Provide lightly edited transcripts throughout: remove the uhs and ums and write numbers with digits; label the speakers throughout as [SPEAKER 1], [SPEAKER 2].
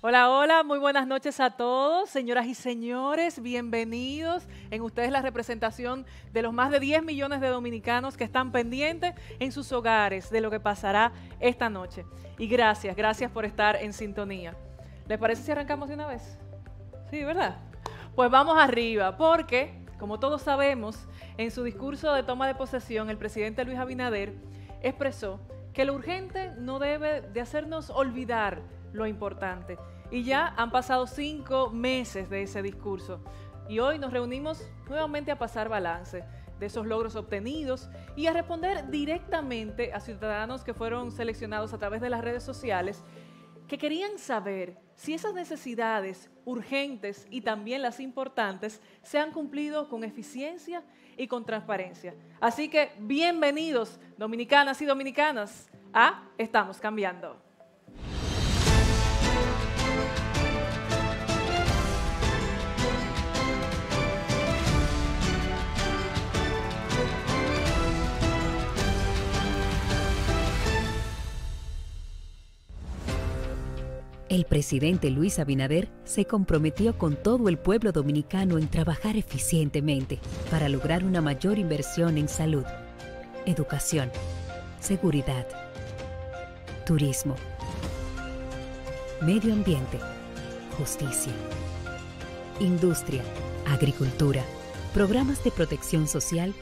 [SPEAKER 1] Hola, hola, muy buenas noches a todos, señoras y señores, bienvenidos en ustedes la representación de los más de 10 millones de dominicanos que están pendientes en sus hogares de lo que pasará esta noche. Y gracias por estar en sintonía. ¿Les parece si arrancamos de una vez? Sí, ¿verdad? Pues vamos arriba, porque, como todos sabemos, en su discurso de toma de posesión, el presidente Luis Abinader expresó que lo urgente no debe de hacernos olvidar lo importante. Y ya han pasado 5 meses de ese discurso. Y hoy nos reunimos nuevamente a pasar balance de esos logros obtenidos y a responder directamente a ciudadanos que fueron seleccionados a través de las redes sociales que querían saber si esas necesidades urgentes y también las importantes se han cumplido con eficiencia y con transparencia. Así que bienvenidos, dominicanas y dominicanas, a Estamos Cambiando.
[SPEAKER 2] El presidente Luis Abinader se comprometió con todo el pueblo dominicano en trabajar eficientemente para lograr una mayor inversión en salud, educación, seguridad, turismo, medio ambiente, justicia, industria, agricultura, programas de protección social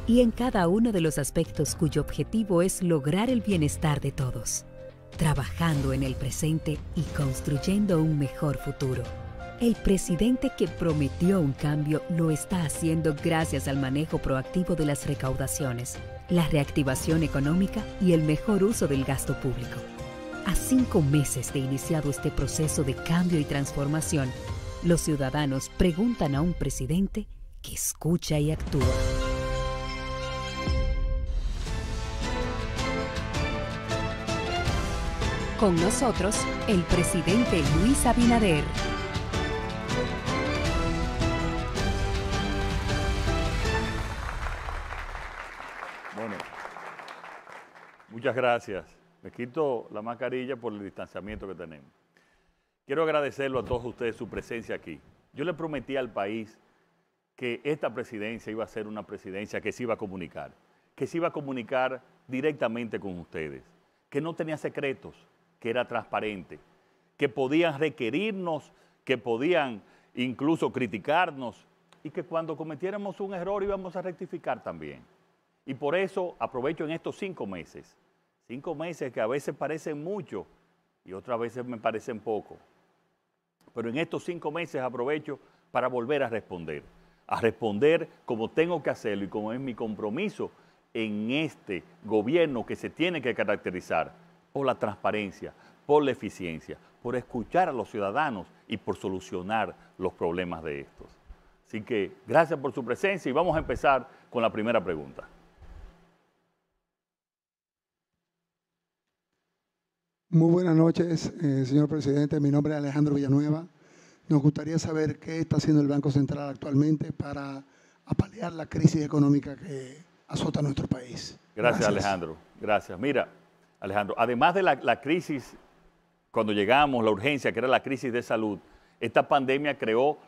[SPEAKER 2] y en cada uno de los aspectos cuyo objetivo es lograr el bienestar de todos, trabajando en el presente y construyendo un mejor futuro. El presidente que prometió un cambio lo está haciendo gracias al manejo proactivo de las recaudaciones, la reactivación económica y el mejor uso del gasto público. A 5 meses de iniciado este proceso de cambio y transformación, los ciudadanos preguntan a un presidente que escucha y actúa. Con nosotros, el presidente Luis Abinader.
[SPEAKER 3] Bueno, muchas gracias. Me quito la mascarilla por el distanciamiento que tenemos. Quiero agradecerlo a todos ustedes su presencia aquí. Yo le prometí al país que esta presidencia iba a ser una presidencia que se iba a comunicar directamente con ustedes, que no tenía secretos, que era transparente, que podían requerirnos, que podían incluso criticarnos y que cuando cometiéramos un error íbamos a rectificar también. Y por eso aprovecho en estos 5 meses que a veces parecen mucho y otras veces me parecen poco, pero en estos 5 meses aprovecho para volver a responder como tengo que hacerlo y como es mi compromiso en este gobierno que se tiene que caracterizar por la transparencia, por la eficiencia, por escuchar a los ciudadanos y por solucionar los problemas de estos. Así que gracias por su presencia y vamos a empezar con la primera pregunta.
[SPEAKER 4] Muy buenas noches, señor presidente. Mi nombre es Alejandro Villanueva. Nos gustaría saber qué está haciendo el Banco Central actualmente para paliar la crisis económica que azota a nuestro país.
[SPEAKER 3] Gracias, Alejandro. Gracias. Mira, Alejandro, además de la crisis, cuando llegamos, la urgencia, que era la crisis de salud, esta pandemia creó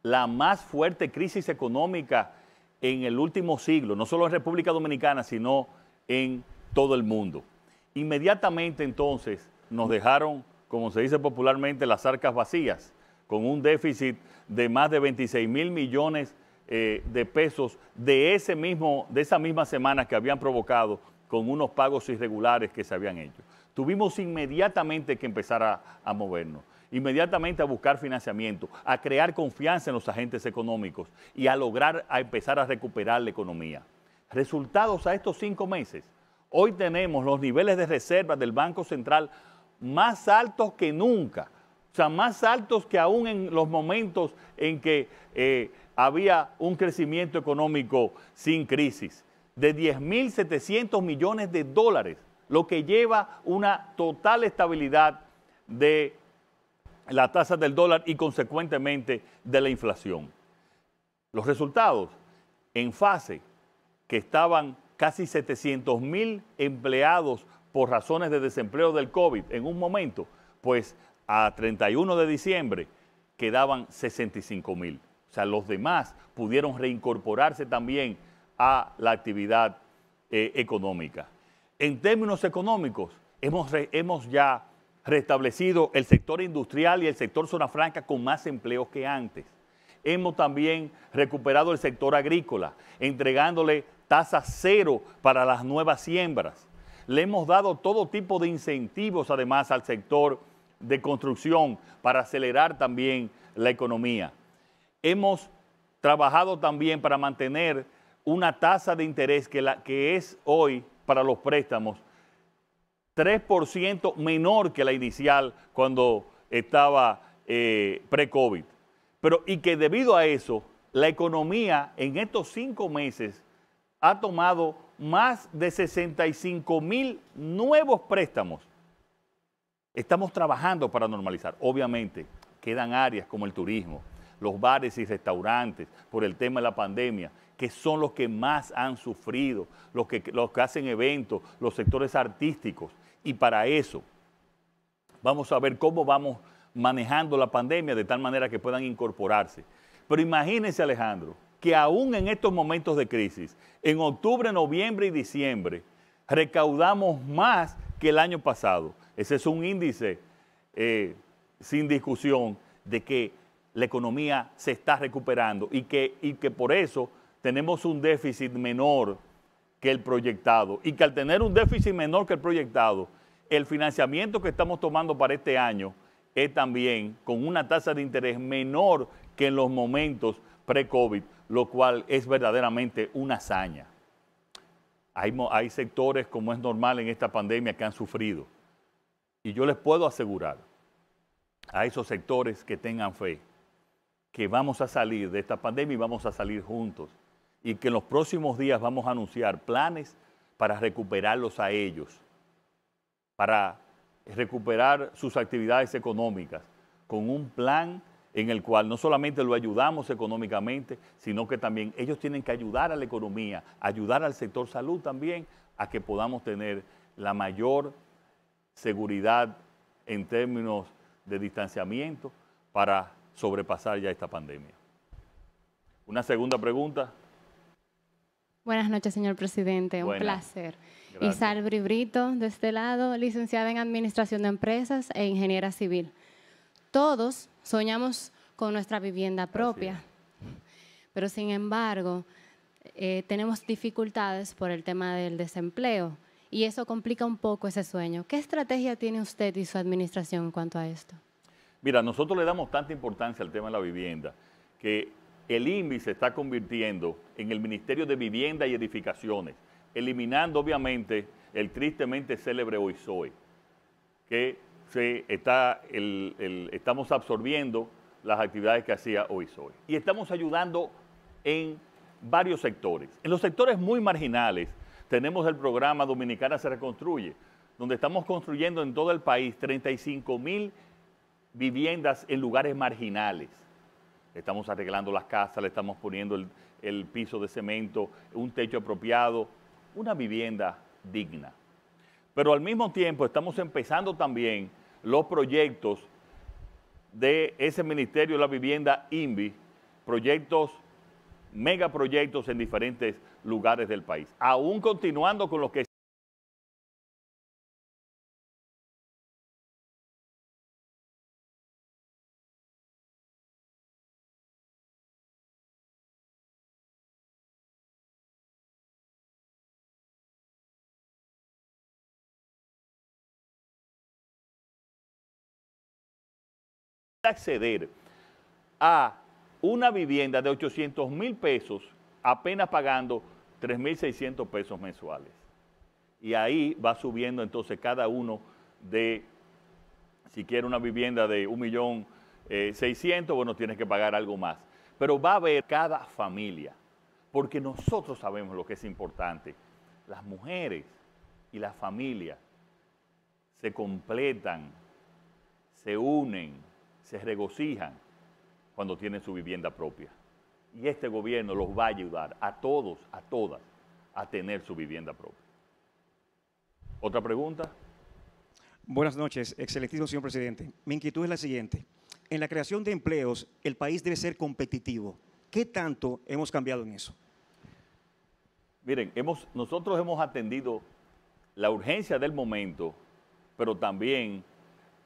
[SPEAKER 3] la más fuerte crisis económica en el último siglo, no solo en República Dominicana, sino en todo el mundo. Inmediatamente entonces nos dejaron, como se dice popularmente, las arcas vacías, con un déficit de más de 26,000 millones de pesos de esa misma semana que habían provocado con unos pagos irregulares que se habían hecho. Tuvimos inmediatamente que empezar a movernos, inmediatamente a buscar financiamiento, a crear confianza en los agentes económicos y a empezar a recuperar la economía. Resultados a estos 5 meses. Hoy tenemos los niveles de reserva del Banco Central más altos que nunca, o sea, más altos que aún en los momentos en que había un crecimiento económico sin crisis, de 10.700 millones de dólares, lo que lleva una total estabilidad de la tasa del dólar y consecuentemente de la inflación. Los resultados en fase que estaban casi 700,000 empleados por razones de desempleo del COVID en un momento, pues a 31 de diciembre quedaban 65,000. O sea, los demás pudieron reincorporarse también a la actividad económica. En términos económicos, hemos ya restablecido el sector industrial y el sector zona franca con más empleos que antes. Hemos también recuperado el sector agrícola, entregándole tasa cero para las nuevas siembras. Le hemos dado todo tipo de incentivos además al sector de construcción para acelerar también la economía. Hemos trabajado también para mantener una tasa de interés que es hoy para los préstamos 3% menor que la inicial cuando estaba pre-COVID. Y que debido a eso, la economía en estos 5 meses ha tomado más de 65,000 nuevos préstamos. Estamos trabajando para normalizar. Obviamente, quedan áreas como el turismo, los bares y restaurantes, por el tema de la pandemia, que son los que más han sufrido, los que hacen eventos, los sectores artísticos. Y para eso vamos a ver cómo vamos manejando la pandemia de tal manera que puedan incorporarse. Pero imagínense, Alejandro, que aún en estos momentos de crisis, en octubre, noviembre y diciembre, recaudamos más que el año pasado. Ese es un índice sin discusión de que la economía se está recuperando y que por eso tenemos un déficit menor que el proyectado, y que al tener un déficit menor que el proyectado, el financiamiento que estamos tomando para este año es también con una tasa de interés menor que en los momentos pre-COVID, lo cual es verdaderamente una hazaña. Hay sectores, como es normal en esta pandemia, que han sufrido. Y yo les puedo asegurar a esos sectores que tengan fe que vamos a salir de esta pandemia y vamos a salir juntos. Y que en los próximos días vamos a anunciar planes para recuperarlos a ellos, para recuperar sus actividades económicas, con un plan en el cual no solamente lo ayudamos económicamente, sino que también ellos tienen que ayudar a la economía, ayudar al sector salud también, a que podamos tener la mayor seguridad en términos de distanciamiento para sobrepasar ya esta pandemia. Una segunda pregunta.
[SPEAKER 5] Buenas noches, señor presidente. Un placer.
[SPEAKER 3] Gracias.
[SPEAKER 5] Isalbri Brito, de este lado, licenciada en Administración de Empresas e ingeniera civil. Todos soñamos con nuestra vivienda propia, pero sin embargo, tenemos dificultades por el tema del desempleo y eso complica un poco ese sueño. ¿Qué estrategia tiene usted y su administración en cuanto a esto?
[SPEAKER 3] Mira, nosotros le damos tanta importancia al tema de la vivienda que el INVI se está convirtiendo en el Ministerio de Vivienda y Edificaciones, eliminando obviamente el tristemente célebre OISOE, que estamos absorbiendo las actividades que hacía OISOE. Y estamos ayudando en varios sectores. En los sectores muy marginales tenemos el programa Dominicana se reconstruye, donde estamos construyendo en todo el país 35,000 viviendas en lugares marginales. Estamos arreglando las casas, le estamos poniendo el piso de cemento, un techo apropiado, una vivienda digna. Pero al mismo tiempo estamos empezando también los proyectos de ese Ministerio de la Vivienda INVI, megaproyectos en diferentes lugares del país. Aún continuando con los que acceder a una vivienda de 800,000 pesos apenas pagando 3,600 pesos mensuales. Y ahí va subiendo entonces cada uno de, si quiere una vivienda de 1,600,000, bueno, tienes que pagar algo más. Pero va a haber cada familia, porque nosotros sabemos lo que es importante. Las mujeres y las familias se completan, se unen, se regocijan cuando tienen su vivienda propia. Y este gobierno los va a ayudar a todos, a todas, a tener su vivienda propia. ¿Otra pregunta?
[SPEAKER 6] Buenas noches, excelentísimo señor presidente. Mi inquietud es la siguiente. En la creación de empleos, el país debe ser competitivo. ¿Qué tanto hemos cambiado en eso?
[SPEAKER 3] Miren, nosotros hemos atendido la urgencia del momento, pero también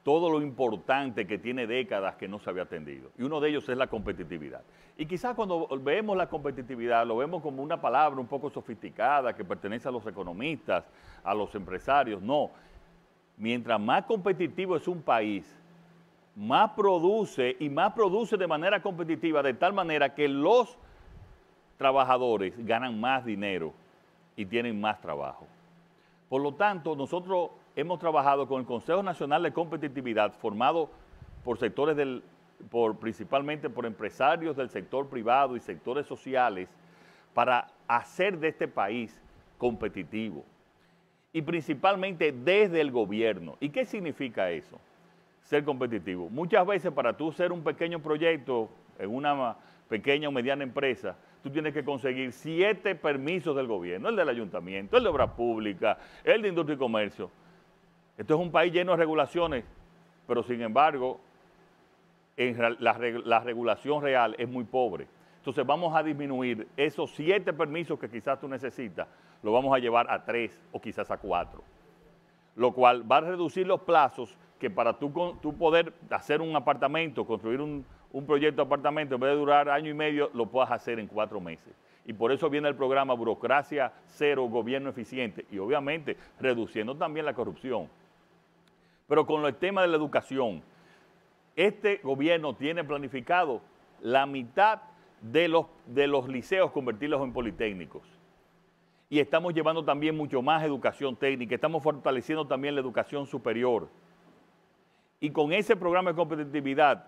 [SPEAKER 3] todo lo importante que tiene décadas que no se había atendido. Y uno de ellos es la competitividad. Y quizás cuando vemos la competitividad, lo vemos como una palabra un poco sofisticada que pertenece a los economistas, a los empresarios. No. Mientras más competitivo es un país, más produce y más produce de manera competitiva, de tal manera que los trabajadores ganan más dinero y tienen más trabajo. Por lo tanto, nosotros hemos trabajado con el Consejo Nacional de Competitividad, formado por sectores principalmente por empresarios del sector privado y sectores sociales, para hacer de este país competitivo. Y principalmente desde el gobierno. ¿Y qué significa eso? Ser competitivo. Muchas veces para tú ser un pequeño proyecto en una pequeña o mediana empresa, tú tienes que conseguir 7 permisos del gobierno, el del ayuntamiento, el de obra pública, el de industria y comercio. Esto es un país lleno de regulaciones, pero sin embargo, la regulación real es muy pobre. Entonces vamos a disminuir esos 7 permisos que quizás tú necesitas, lo vamos a llevar a 3 o quizás a 4, lo cual va a reducir los plazos que para tú poder hacer un apartamento, construir un proyecto de apartamento, en vez de durar 1 año y medio, lo puedas hacer en 4 meses. Y por eso viene el programa Burocracia Cero, Gobierno Eficiente, y obviamente reduciendo también la corrupción. Pero con el tema de la educación, este gobierno tiene planificado la mitad de los liceos convertirlos en politécnicos. Y estamos llevando también mucho más educación técnica, estamos fortaleciendo también la educación superior. Y con ese programa de competitividad,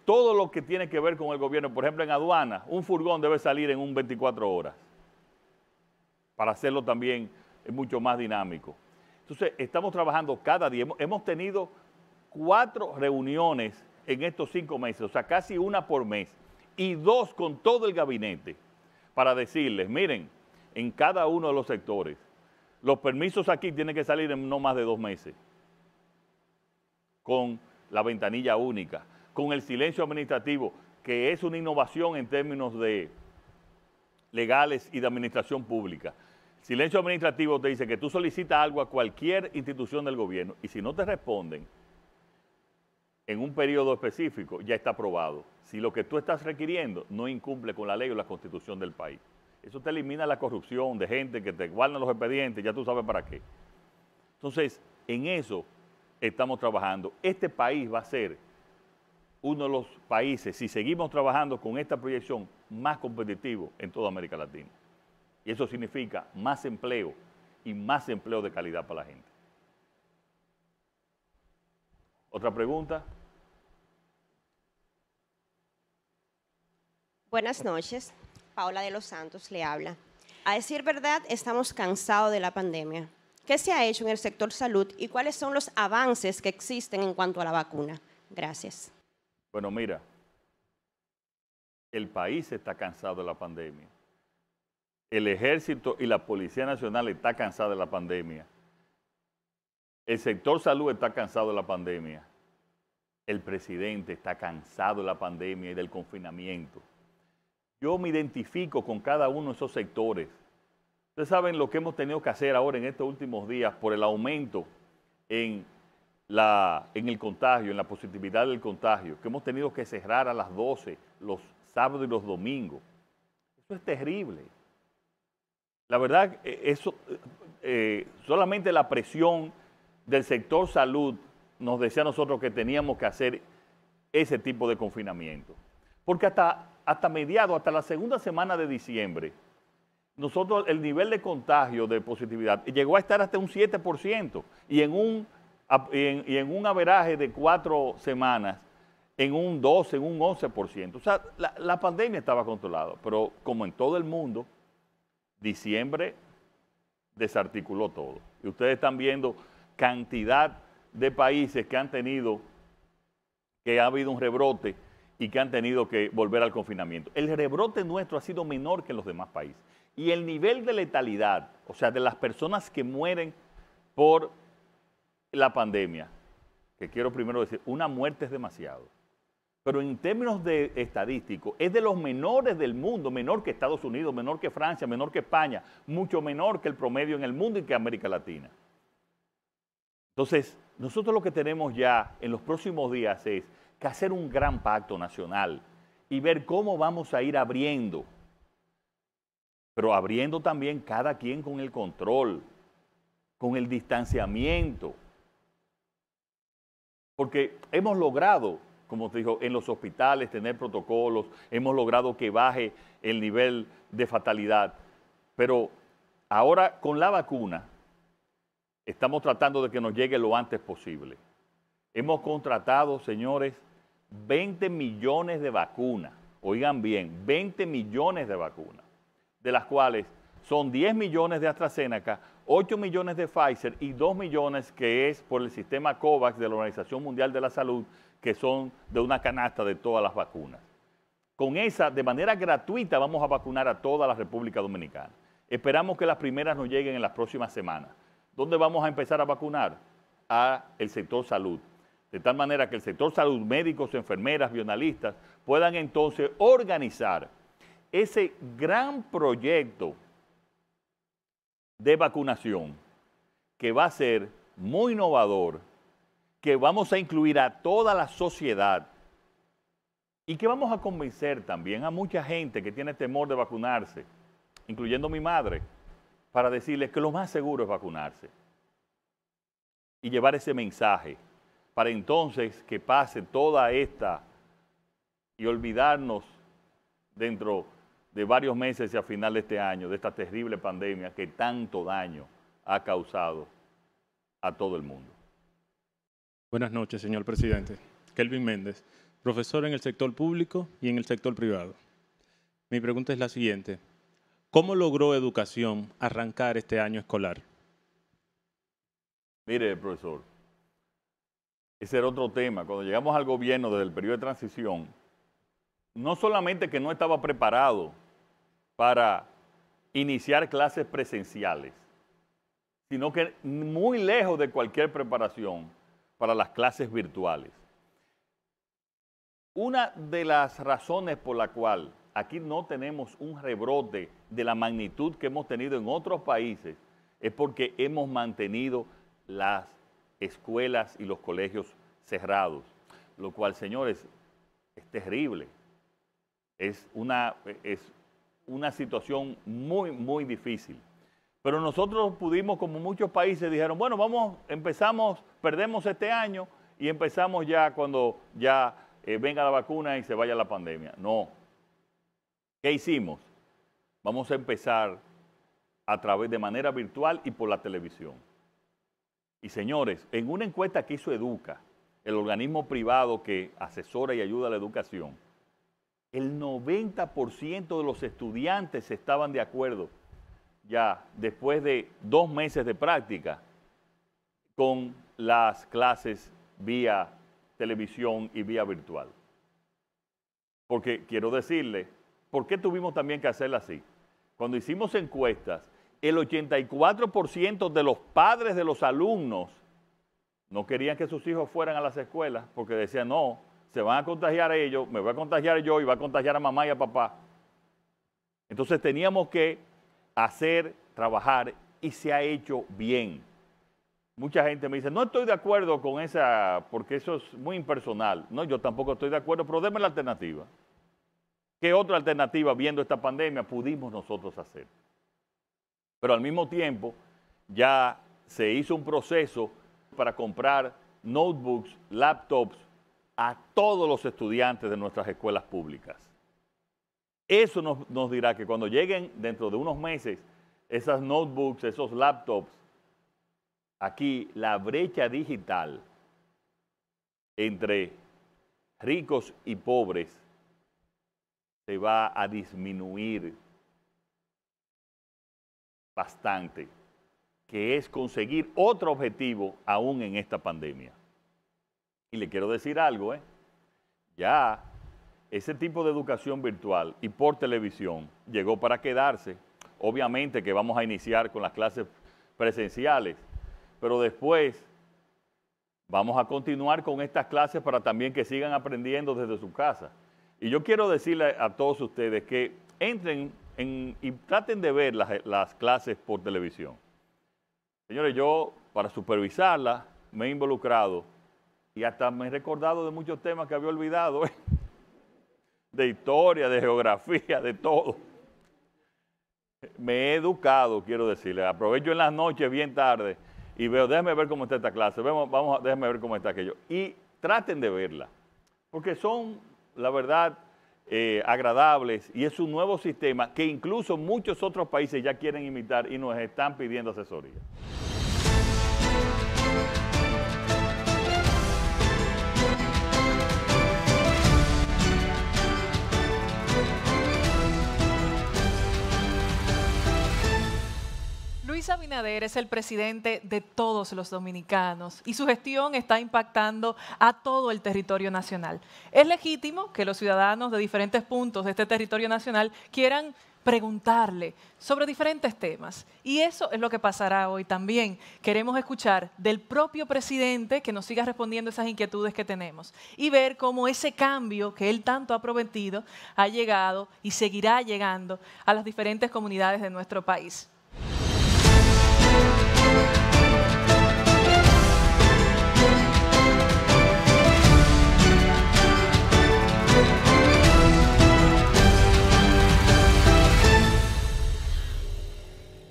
[SPEAKER 3] todo lo que tiene que ver con el gobierno, por ejemplo en aduana, un furgón debe salir en un 24 horas, para hacerlo también mucho más dinámico. Entonces, estamos trabajando cada día. Hemos tenido 4 reuniones en estos 5 meses, o sea, casi 1 por mes, y 2 con todo el gabinete, para decirles, miren, en cada uno de los sectores, los permisos aquí tienen que salir en no más de 2 meses, con la ventanilla única, con el silencio administrativo, que es una innovación en términos de legales y de administración pública. Silencio administrativo te dice que tú solicitas algo a cualquier institución del gobierno y si no te responden en un periodo específico, ya está aprobado. Si lo que tú estás requiriendo no incumple con la ley o la constitución del país. Eso te elimina la corrupción de gente que te guardan los expedientes, ya tú sabes para qué. Entonces, en eso estamos trabajando. Este país va a ser uno de los países, si seguimos trabajando con esta proyección, más competitivo en toda América Latina. Y eso significa más empleo y más empleo de calidad para la gente. ¿Otra pregunta?
[SPEAKER 7] Buenas noches. Paola de los Santos le habla. A decir verdad, estamos cansados de la pandemia. ¿Qué se ha hecho en el sector salud y cuáles son los avances que existen en cuanto a la vacuna? Gracias.
[SPEAKER 3] Bueno, mira, el país está cansado de la pandemia. El Ejército y la Policía Nacional está cansada de la pandemia. El sector salud está cansado de la pandemia. El presidente está cansado de la pandemia y del confinamiento. Yo me identifico con cada uno de esos sectores. Ustedes saben lo que hemos tenido que hacer ahora en estos últimos días por el aumento en el contagio, en la positividad del contagio, que hemos tenido que cerrar a las 12 los sábados y los domingos. Eso es terrible. La verdad, solamente la presión del sector salud nos decía a nosotros que teníamos que hacer ese tipo de confinamiento. Porque hasta mediados, hasta la segunda semana de diciembre, nosotros el nivel de contagio, de positividad, llegó a estar hasta un 7% y en un averaje de 4 semanas, en un 12, en un 11%. O sea, la pandemia estaba controlada, pero como en todo el mundo, diciembre desarticuló todo. Y ustedes están viendo cantidad de países que ha habido un rebrote y que han tenido que volver al confinamiento. El rebrote nuestro ha sido menor que en los demás países. Y el nivel de letalidad, o sea, de las personas que mueren por la pandemia, que quiero primero decir, una muerte es demasiado. Pero en términos de estadísticos, es de los menores del mundo, menor que Estados Unidos, menor que Francia, menor que España, mucho menor que el promedio en el mundo y que América Latina. Entonces, nosotros lo que tenemos ya en los próximos días es que hacer un gran pacto nacional y ver cómo vamos a ir abriendo, pero abriendo también cada quien con el control, con el distanciamiento, porque hemos logrado, como te digo, en los hospitales tener protocolos, hemos logrado que baje el nivel de fatalidad, pero ahora con la vacuna estamos tratando de que nos llegue lo antes posible. Hemos contratado, señores, 20 millones de vacunas, oigan bien, 20 millones de vacunas, de las cuales son 10 millones de AstraZeneca, 8 millones de Pfizer y 2 millones que es por el sistema COVAX de la Organización Mundial de la Salud, que son de una canasta de todas las vacunas. Con esa, de manera gratuita, vamos a vacunar a toda la República Dominicana. Esperamos que las primeras nos lleguen en las próximas semanas. ¿Dónde vamos a empezar a vacunar? A el sector salud. De tal manera que el sector salud, médicos, enfermeras, bioanalistas, puedan entonces organizar ese gran proyecto de vacunación que va a ser muy innovador, que vamos a incluir a toda la sociedad y que vamos a convencer también a mucha gente que tiene temor de vacunarse, incluyendo mi madre, para decirles que lo más seguro es vacunarse y llevar ese mensaje para entonces que pase toda esta y olvidarnos dentro de varios meses y a final de este año de esta terrible pandemia que tanto daño ha causado a todo el mundo.
[SPEAKER 8] Buenas noches, señor presidente. Kelvin Méndez, profesor en el sector público y en el sector privado. Mi pregunta es la siguiente. ¿Cómo logró Educación arrancar este año escolar?
[SPEAKER 3] Mire, profesor, ese era otro tema. Cuando llegamos al gobierno desde el periodo de transición, no solamente que no estaba preparado para iniciar clases presenciales, sino que muy lejos de cualquier preparación para las clases virtuales. Una de las razones por la cual aquí no tenemos un rebrote de la magnitud que hemos tenido en otros países es porque hemos mantenido las escuelas y los colegios cerrados, lo cual, señores, es terrible. Es una situación muy, muy difícil. Pero nosotros pudimos, como muchos países, dijeron, bueno, perdemos este año y empezamos ya cuando ya venga la vacuna y se vaya la pandemia. No. ¿Qué hicimos? Vamos a empezar a través de manera virtual y por la televisión. Y señores, en una encuesta que hizo Educa, el organismo privado que asesora y ayuda a la educación, el 90% de los estudiantes estaban de acuerdo ya después de 2 meses de práctica con las clases vía televisión y vía virtual. Porque quiero decirle, ¿por qué tuvimos también que hacerla así? Cuando hicimos encuestas, el 84% de los padres de los alumnos no querían que sus hijos fueran a las escuelas porque decían, no, se van a contagiar ellos, me voy a contagiar yo y va a contagiar a mamá y a papá. Entonces teníamos que trabajar y se ha hecho bien. Mucha gente me dice, no estoy de acuerdo con esa, porque eso es muy impersonal. No, yo tampoco estoy de acuerdo, pero déme la alternativa. ¿Qué otra alternativa, viendo esta pandemia, pudimos nosotros hacer? Pero al mismo tiempo, ya se hizo un proceso para comprar notebooks, laptops, a todos los estudiantes de nuestras escuelas públicas. Eso nos dirá que cuando lleguen dentro de unos meses esas notebooks, esos laptops, aquí la brecha digital entre ricos y pobres se va a disminuir bastante, que es conseguir otro objetivo aún en esta pandemia. Y le quiero decir algo, ya ese tipo de educación virtual y por televisión llegó para quedarse. Obviamente que vamos a iniciar con las clases presenciales, pero después vamos a continuar con estas clases para también que sigan aprendiendo desde su casa. Y yo quiero decirle a todos ustedes que entren y traten de ver las clases por televisión. Señores, yo para supervisarlas me he involucrado y hasta me he recordado de muchos temas que había olvidado, de historia, de geografía, de todo. Me he educado, quiero decirle. Aprovecho en las noches bien tarde y veo, déjame ver cómo está esta clase, déjame ver cómo está aquello. Y traten de verla, porque son, la verdad, agradables y es un nuevo sistema que incluso muchos otros países ya quieren imitar y nos están pidiendo asesoría.
[SPEAKER 1] Luis Abinader es el presidente de todos los dominicanos y su gestión está impactando a todo el territorio nacional. Es legítimo que los ciudadanos de diferentes puntos de este territorio nacional quieran preguntarle sobre diferentes temas. Y eso es lo que pasará hoy también. Queremos escuchar del propio presidente que nos siga respondiendo esas inquietudes que tenemos y ver cómo ese cambio que él tanto ha prometido ha llegado y seguirá llegando a las diferentes comunidades de nuestro país.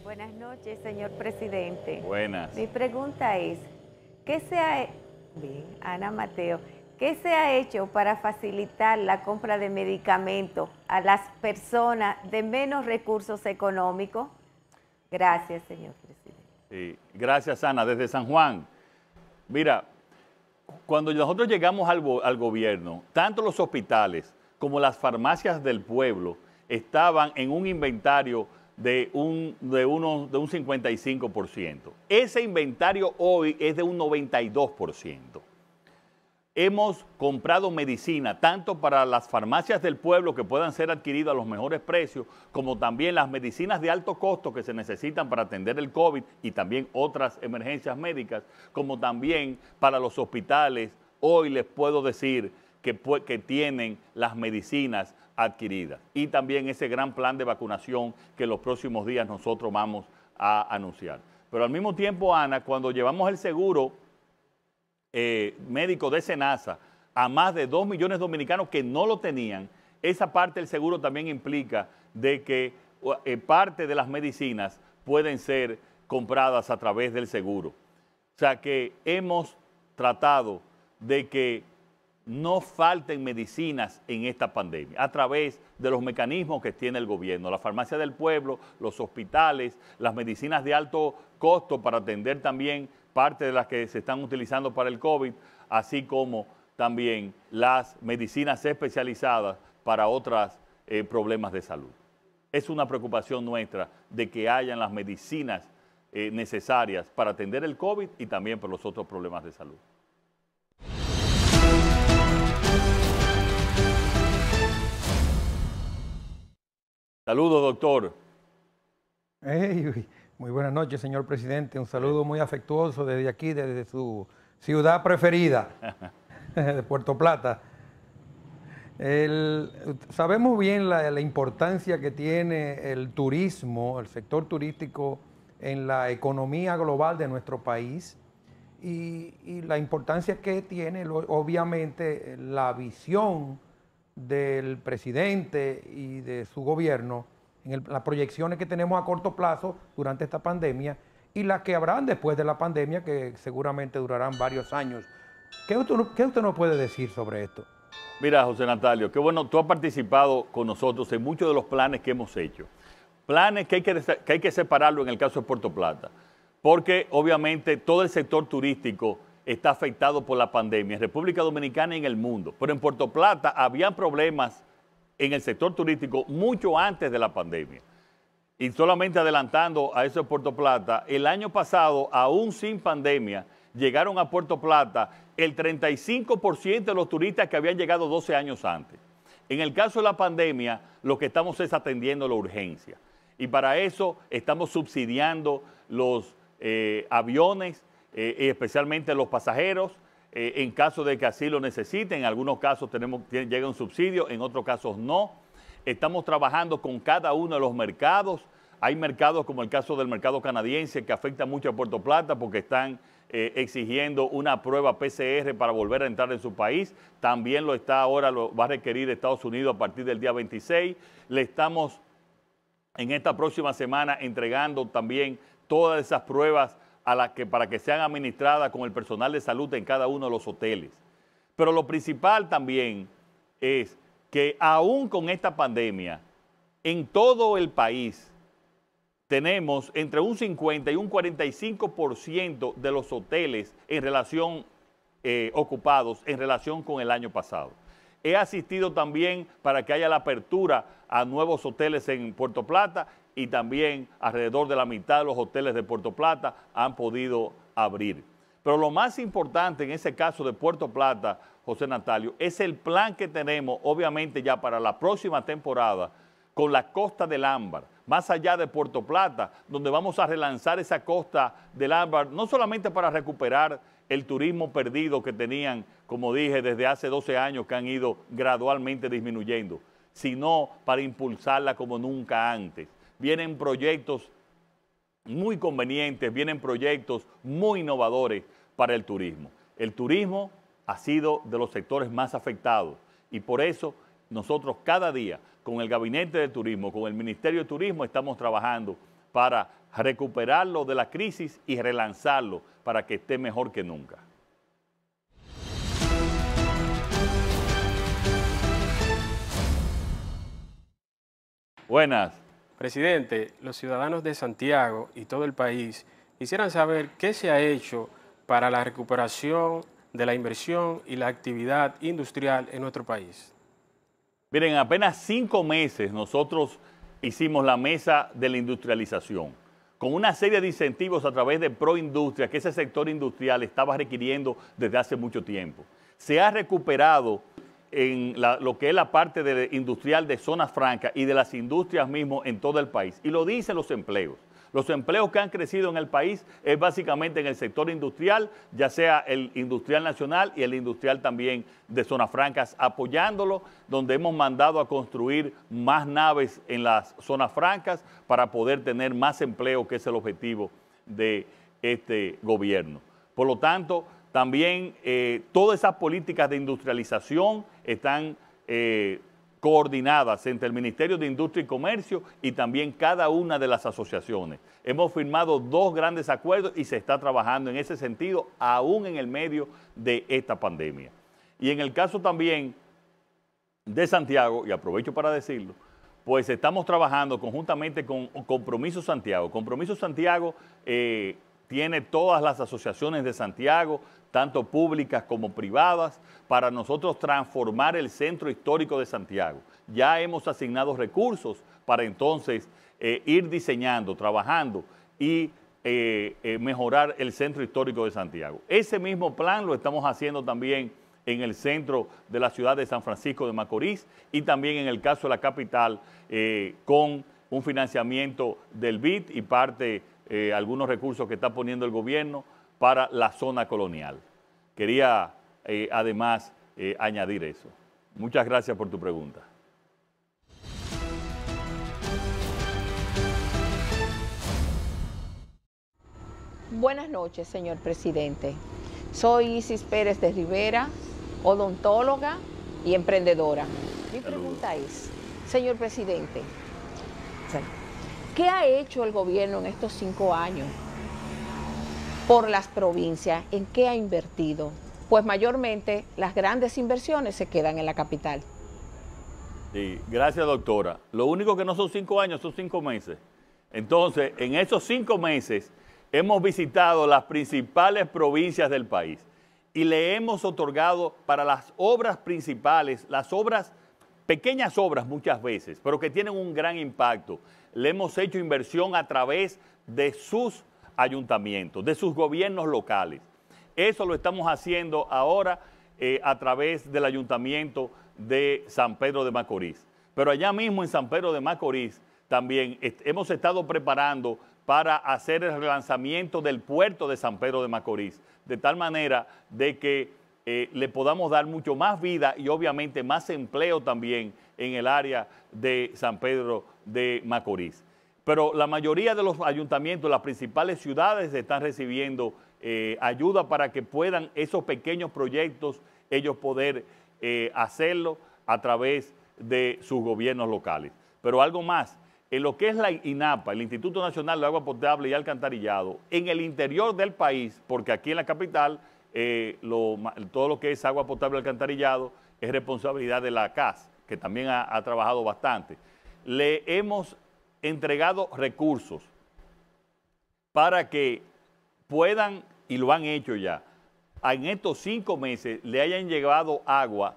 [SPEAKER 9] Buenas noches, señor presidente.
[SPEAKER 3] Buenas.
[SPEAKER 9] Mi pregunta es, Ana Mateo, ¿qué se ha hecho para facilitar la compra de medicamentos a las personas de menos recursos económicos? Gracias, señor presidente.
[SPEAKER 3] Sí, gracias, Ana. Desde San Juan, mira, cuando nosotros llegamos al gobierno, tanto los hospitales como las farmacias del pueblo estaban en un inventario de un 55%. Ese inventario hoy es de un 92%. Hemos comprado medicina tanto para las farmacias del pueblo que puedan ser adquiridas a los mejores precios, como también las medicinas de alto costo que se necesitan para atender el COVID y también otras emergencias médicas, como también para los hospitales. Hoy les puedo decir que tienen las medicinas adquiridas y también ese gran plan de vacunación que en los próximos días nosotros vamos a anunciar. Pero al mismo tiempo, Ana, cuando llevamos el seguro médico de SENASA a más de 2 millones de dominicanos que no lo tenían, esa parte del seguro también implica de que parte de las medicinas pueden ser compradas a través del seguro. O sea que hemos tratado de que no falten medicinas en esta pandemia a través de los mecanismos que tiene el gobierno, la farmacia del pueblo, los hospitales, las medicinas de alto costo para atender también parte de las que se están utilizando para el COVID, así como también las medicinas especializadas para otros problemas de salud. Es una preocupación nuestra de que hayan las medicinas necesarias para atender el COVID y también para los otros problemas de salud. Saludos, doctor.
[SPEAKER 10] Hey, muy buenas noches, señor presidente. Un saludo muy afectuoso desde aquí, desde su ciudad preferida, de Puerto Plata. Sabemos bien la importancia que tiene el turismo, el sector turístico en la economía global de nuestro país y la importancia que tiene, obviamente, la visión del presidente y de su gobierno en las proyecciones que tenemos a corto plazo durante esta pandemia y las que habrán después de la pandemia, que seguramente durarán varios años. ¿Qué usted nos puede decir sobre esto?
[SPEAKER 3] Mira, José Natalio, qué bueno, tú has participado con nosotros en muchos de los planes que hemos hecho. Planes que hay que separarlo en el caso de Puerto Plata, porque obviamente todo el sector turístico está afectado por la pandemia en República Dominicana y en el mundo. Pero en Puerto Plata había problemas en el sector turístico mucho antes de la pandemia. Y solamente adelantando a eso de Puerto Plata, el año pasado, aún sin pandemia, llegaron a Puerto Plata el 35% de los turistas que habían llegado 12 años antes. En el caso de la pandemia, lo que estamos es atendiendo la urgencia. Y para eso estamos subsidiando los aviones, especialmente los pasajeros, en caso de que así lo necesiten. En algunos casos llega un subsidio, en otros casos no. Estamos trabajando con cada uno de los mercados. Hay mercados como el caso del mercado canadiense que afecta mucho a Puerto Plata porque están exigiendo una prueba PCR para volver a entrar en su país. También lo va a requerir Estados Unidos a partir del día 26. Le estamos en esta próxima semana entregando también todas esas pruebas para que sean administradas con el personal de salud en cada uno de los hoteles. Pero lo principal también es que aún con esta pandemia, en todo el país, tenemos entre un 50 y un 45% de los hoteles ocupados en relación con el año pasado. He asistido también para que haya la apertura a nuevos hoteles en Puerto Plata y también alrededor de la mitad de los hoteles de Puerto Plata han podido abrir. Pero lo más importante en ese caso de Puerto Plata, José Natalio, es el plan que tenemos, obviamente ya para la próxima temporada, con la Costa del Ámbar, más allá de Puerto Plata, donde vamos a relanzar esa Costa del Ámbar, no solamente para recuperar el turismo perdido que tenían, como dije, desde hace 12 años que han ido gradualmente disminuyendo, sino para impulsarla como nunca antes. Vienen proyectos muy convenientes, vienen proyectos muy innovadores para el turismo. El turismo ha sido de los sectores más afectados y por eso nosotros cada día con el Gabinete de Turismo, con el Ministerio de Turismo, estamos trabajando para recuperarlo de la crisis y relanzarlo para que esté mejor que nunca. Buenas.
[SPEAKER 11] Presidente, los ciudadanos de Santiago y todo el país quisieran saber qué se ha hecho para la recuperación de la inversión y la actividad industrial en nuestro país.
[SPEAKER 3] Miren, en apenas 5 meses nosotros hicimos la mesa de la industrialización, con una serie de incentivos a través de Proindustria, que ese sector industrial estaba requiriendo desde hace mucho tiempo. Se ha recuperado en lo que es la parte industrial de zonas francas y de las industrias mismo en todo el país. Y lo dicen los empleos. Los empleos que han crecido en el país es básicamente en el sector industrial, ya sea el industrial nacional y el industrial también de zonas francas, apoyándolo, donde hemos mandado a construir más naves en las zonas francas para poder tener más empleo, que es el objetivo de este gobierno. Por lo tanto, también todas esas políticas de industrialización están coordinadas entre el Ministerio de Industria y Comercio y también cada una de las asociaciones. Hemos firmado 2 grandes acuerdos y se está trabajando en ese sentido, aún en el medio de esta pandemia. Y en el caso también de Santiago, y aprovecho para decirlo, pues estamos trabajando conjuntamente con Compromiso Santiago. Compromiso Santiago tiene todas las asociaciones de Santiago, tanto públicas como privadas, para nosotros transformar el centro histórico de Santiago. Ya hemos asignado recursos para entonces ir diseñando, trabajando y mejorar el centro histórico de Santiago. Ese mismo plan lo estamos haciendo también en el centro de la ciudad de San Francisco de Macorís y también en el caso de la capital con un financiamiento del BID y algunos recursos que está poniendo el gobierno para la zona colonial. Quería además añadir eso. Muchas gracias por tu pregunta.
[SPEAKER 12] Buenas noches, señor presidente. Soy Isis Pérez de Rivera, odontóloga y emprendedora. Mi pregunta es, señor presidente, ¿qué ha hecho el gobierno en estos 5 años por las provincias? ¿En qué ha invertido? Pues mayormente las grandes inversiones se quedan en la capital.
[SPEAKER 3] Sí, gracias, doctora. Lo único que no son 5 años, son 5 meses. Entonces, en esos 5 meses hemos visitado las principales provincias del país y le hemos otorgado para las obras principales, las obras, pequeñas obras muchas veces, pero que tienen un gran impacto. Le hemos hecho inversión a través de sus ayuntamientos, de sus gobiernos locales. Eso lo estamos haciendo ahora a través del Ayuntamiento de San Pedro de Macorís. Pero allá mismo en San Pedro de Macorís también hemos estado preparando para hacer el relanzamiento del puerto de San Pedro de Macorís, de tal manera de que le podamos dar mucho más vida y obviamente más empleo también en el área de San Pedro de Macorís. Pero la mayoría de los ayuntamientos, las principales ciudades están recibiendo ayuda para que puedan esos pequeños proyectos ellos poder hacerlo a través de sus gobiernos locales. Pero algo más, en lo que es la INAPA, el Instituto Nacional de Agua Potable y Alcantarillado, en el interior del país, porque aquí en la capital todo lo que es agua potable y alcantarillado es responsabilidad de la CAS, que también ha trabajado bastante. Le hemos entregado recursos para que puedan, y lo han hecho ya, en estos 5 meses le hayan llevado agua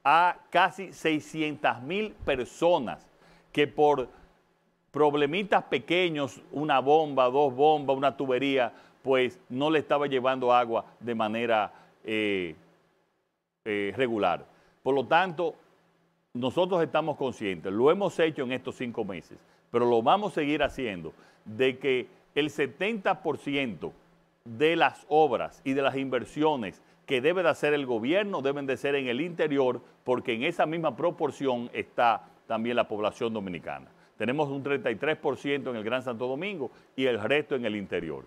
[SPEAKER 3] a casi 600,000 personas que por problemitas pequeños, una bomba, 2 bombas, una tubería, pues no le estaba llevando agua de manera regular. Por lo tanto, nosotros estamos conscientes, lo hemos hecho en estos 5 meses, pero lo vamos a seguir haciendo, de que el 70% de las obras y de las inversiones que debe de hacer el gobierno deben de ser en el interior, porque en esa misma proporción está también la población dominicana. Tenemos un 33% en el Gran Santo Domingo y el resto en el interior.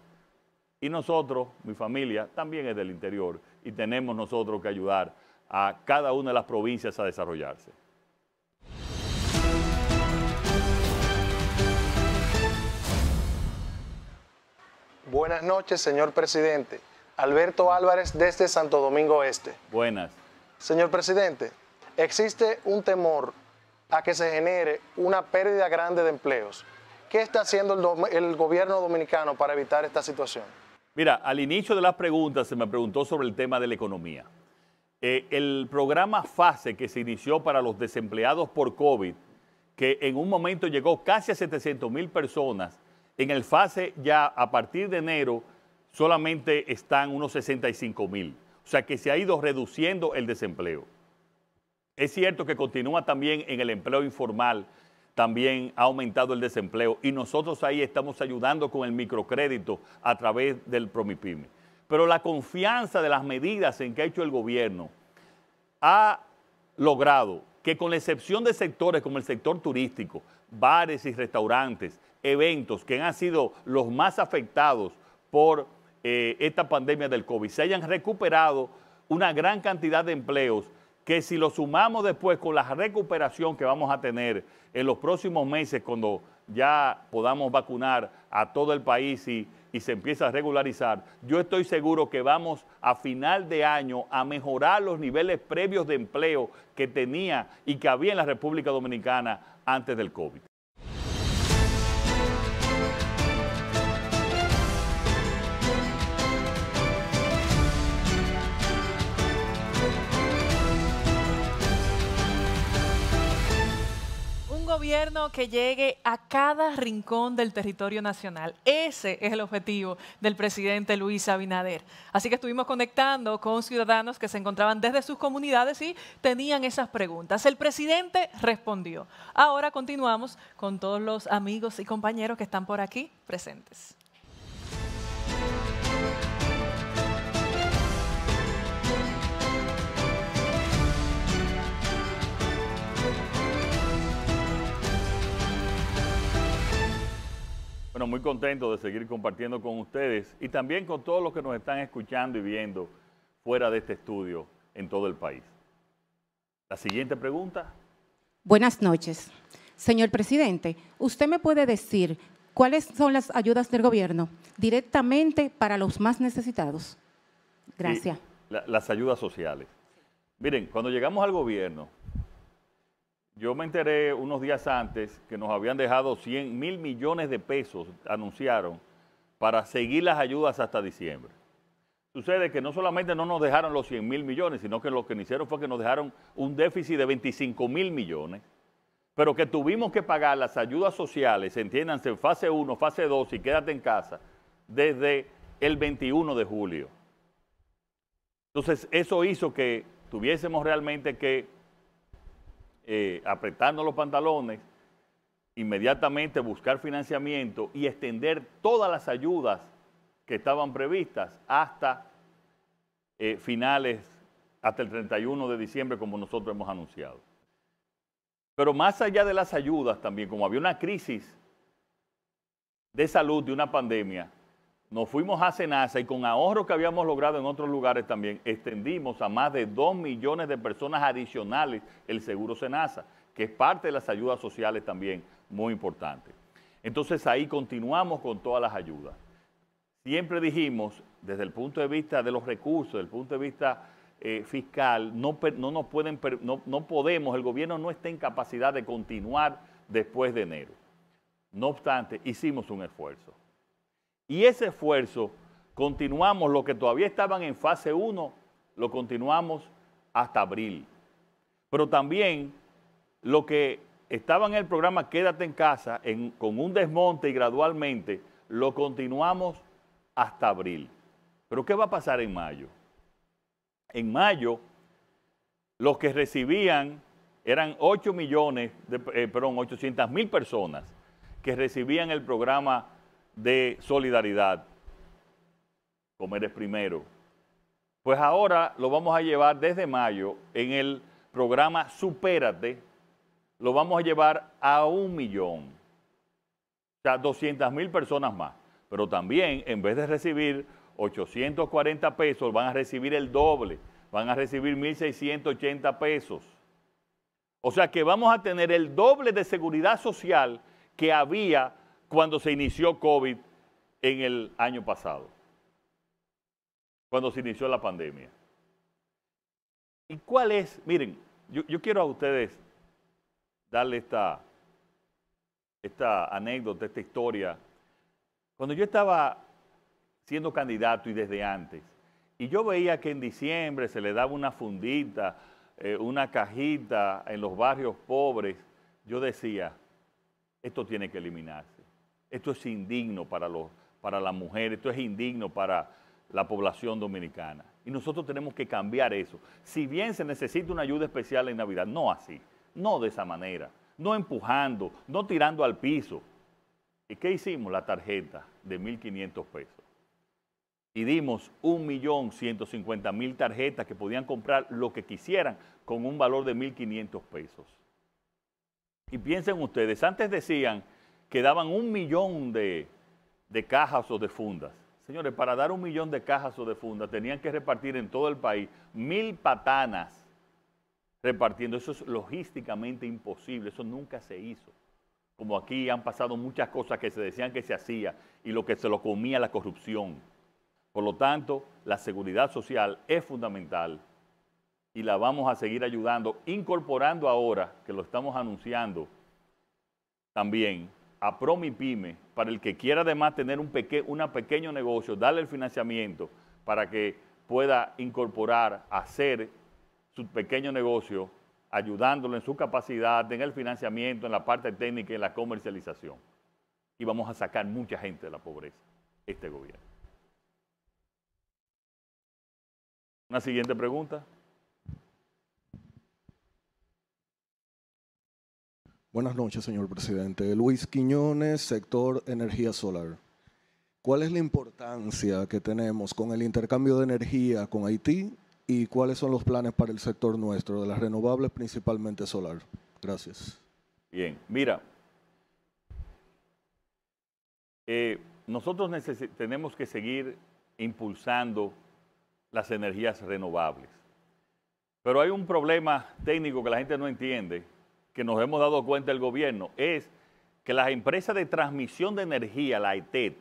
[SPEAKER 3] Y nosotros, mi familia, también es del interior y tenemos nosotros que ayudar a cada una de las provincias a desarrollarse.
[SPEAKER 13] Buenas noches, señor presidente. Alberto Álvarez desde Santo Domingo Este.
[SPEAKER 3] Buenas.
[SPEAKER 13] Señor presidente, existe un temor a que se genere una pérdida grande de empleos. ¿Qué está haciendo el gobierno dominicano para evitar esta situación?
[SPEAKER 3] Mira, al inicio de las preguntas se me preguntó sobre el tema de la economía. El programa FASE que se inició para los desempleados por COVID, que en un momento llegó casi a 700,000 personas, en el FASE ya a partir de enero solamente están unos 65,000. O sea que se ha ido reduciendo el desempleo. Es cierto que continúa también en el empleo informal, también ha aumentado el desempleo y nosotros ahí estamos ayudando con el microcrédito a través del Promipyme. Pero la confianza de las medidas en que ha hecho el gobierno ha logrado que, con la excepción de sectores como el sector turístico, bares y restaurantes, eventos que han sido los más afectados por esta pandemia del COVID, se hayan recuperado una gran cantidad de empleos que, si lo sumamos después con la recuperación que vamos a tener en los próximos meses, cuando ya podamos vacunar a todo el país y se empieza a regularizar, yo estoy seguro que vamos a final de año a mejorar los niveles previos de empleo que tenía y que había en la República Dominicana antes del COVID.
[SPEAKER 1] Gobierno que llegue a cada rincón del territorio nacional. Ese es el objetivo del presidente Luis Abinader. Así que estuvimos conectando con ciudadanos que se encontraban desde sus comunidades y tenían esas preguntas. El presidente respondió. Ahora continuamos con todos los amigos y compañeros que están por aquí presentes.
[SPEAKER 3] Bueno, muy contento de seguir compartiendo con ustedes y también con todos los que nos están escuchando y viendo fuera de este estudio en todo el país. La siguiente pregunta.
[SPEAKER 14] Buenas noches. Señor presidente, ¿usted me puede decir cuáles son las ayudas del gobierno directamente para los más necesitados? Gracias.
[SPEAKER 3] Sí, las ayudas sociales. Miren, cuando llegamos al gobierno, yo me enteré unos días antes que nos habían dejado 100,000 millones de pesos, anunciaron, para seguir las ayudas hasta diciembre. Sucede que no solamente no nos dejaron los 100,000 millones, sino que lo que hicieron fue que nos dejaron un déficit de 25,000 millones, pero que tuvimos que pagar las ayudas sociales, entiéndanse, en fase 1, fase 2 y quédate en casa, desde el 21 de julio. Entonces, eso hizo que tuviésemos realmente que apretarnos los pantalones, inmediatamente buscar financiamiento y extender todas las ayudas que estaban previstas hasta finales hasta el 31 de diciembre, como nosotros hemos anunciado. Pero más allá de las ayudas también, como había una crisis de salud, de una pandemia, nos fuimos a SENASA y con ahorros que habíamos logrado en otros lugares también, extendimos a más de 2 millones de personas adicionales el seguro SENASA, que es parte de las ayudas sociales también muy importante. Entonces ahí continuamos con todas las ayudas. Siempre dijimos, desde el punto de vista de los recursos, desde el punto de vista fiscal, no podemos, el gobierno no está en capacidad de continuar después de enero. No obstante, hicimos un esfuerzo. Y ese esfuerzo, continuamos, los que todavía estaban en fase 1, lo continuamos hasta abril. Pero también lo que estaba en el programa Quédate en Casa, con un desmonte y gradualmente, lo continuamos hasta abril. Pero ¿qué va a pasar en mayo? En mayo, los que recibían eran 800,000 personas que recibían el programa de solidaridad, Comer es Primero. Pues ahora lo vamos a llevar desde mayo en el programa Supérate, lo vamos a llevar a 1 millón. O sea, 200,000 personas más. Pero también, en vez de recibir 840 pesos, van a recibir el doble, van a recibir 1,680 pesos. O sea que vamos a tener el doble de seguridad social que había cuando se inició COVID en el año pasado, cuando se inició la pandemia. ¿Y cuál es? Miren, yo quiero a ustedes darle esta anécdota, esta historia. Cuando yo estaba siendo candidato y desde antes, y yo veía que en diciembre se le daba una fundita, una cajita en los barrios pobres, yo decía, esto tiene que eliminarse. Esto es indigno para la mujer, esto es indigno para la población dominicana. Y nosotros tenemos que cambiar eso. Si bien se necesita una ayuda especial en Navidad, no así, no de esa manera, no empujando, no tirando al piso. ¿Y qué hicimos? La tarjeta de 1,500 pesos. Y dimos 1,150,000 tarjetas que podían comprar lo que quisieran con un valor de 1,500 pesos. Y piensen ustedes, antes decían que daban 1 millón de cajas o de fundas. Señores, para dar 1 millón de cajas o de fundas tenían que repartir en todo el país 1,000 patanas repartiendo. Eso es logísticamente imposible, eso nunca se hizo. Como aquí han pasado muchas cosas que se decían que se hacía y lo que se lo comía la corrupción. Por lo tanto, la seguridad social es fundamental y la vamos a seguir ayudando, incorporando ahora, que lo estamos anunciando también, a Promipyme, para el que quiera además tener un pequeño negocio, darle el financiamiento para que pueda incorporar, hacer su pequeño negocio, ayudándolo en su capacidad, en el financiamiento, en la parte técnica y en la comercialización. Y vamos a sacar mucha gente de la pobreza, este gobierno. Una siguiente pregunta.
[SPEAKER 15] Buenas noches, señor presidente. Luis Quiñones, sector energía solar. ¿Cuál es la importancia que tenemos con el intercambio de energía con Haití y cuáles son los planes para el sector nuestro, de las renovables, principalmente solar? Gracias.
[SPEAKER 3] Bien, mira, nosotros tenemos que seguir impulsando las energías renovables. Pero hay un problema técnico que la gente no entiende, que nos hemos dado cuenta el gobierno, es que las empresas de transmisión de energía, la AETED,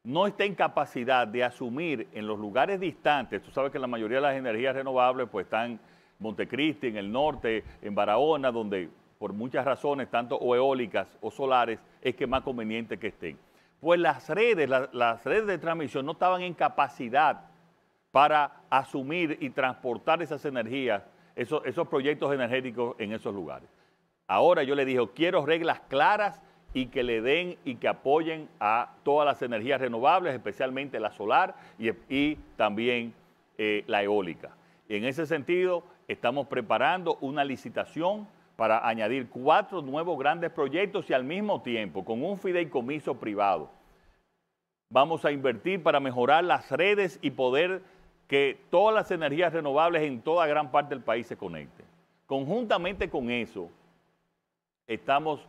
[SPEAKER 3] no está en capacidad de asumir en los lugares distantes. Tú sabes que la mayoría de las energías renovables pues están en Montecristi, en el norte, en Barahona, donde por muchas razones, tanto o eólicas o solares, es que es más conveniente que estén. Pues las redes de transmisión no estaban en capacidad para asumir y transportar esas energías, esos proyectos energéticos en esos lugares. Ahora yo le dije, quiero reglas claras y que le den y que apoyen a todas las energías renovables, especialmente la solar y también la eólica. Y en ese sentido, estamos preparando una licitación para añadir 4 nuevos grandes proyectos y al mismo tiempo, con un fideicomiso privado, vamos a invertir para mejorar las redes y poder que todas las energías renovables en toda gran parte del país se conecten. Conjuntamente con eso, estamos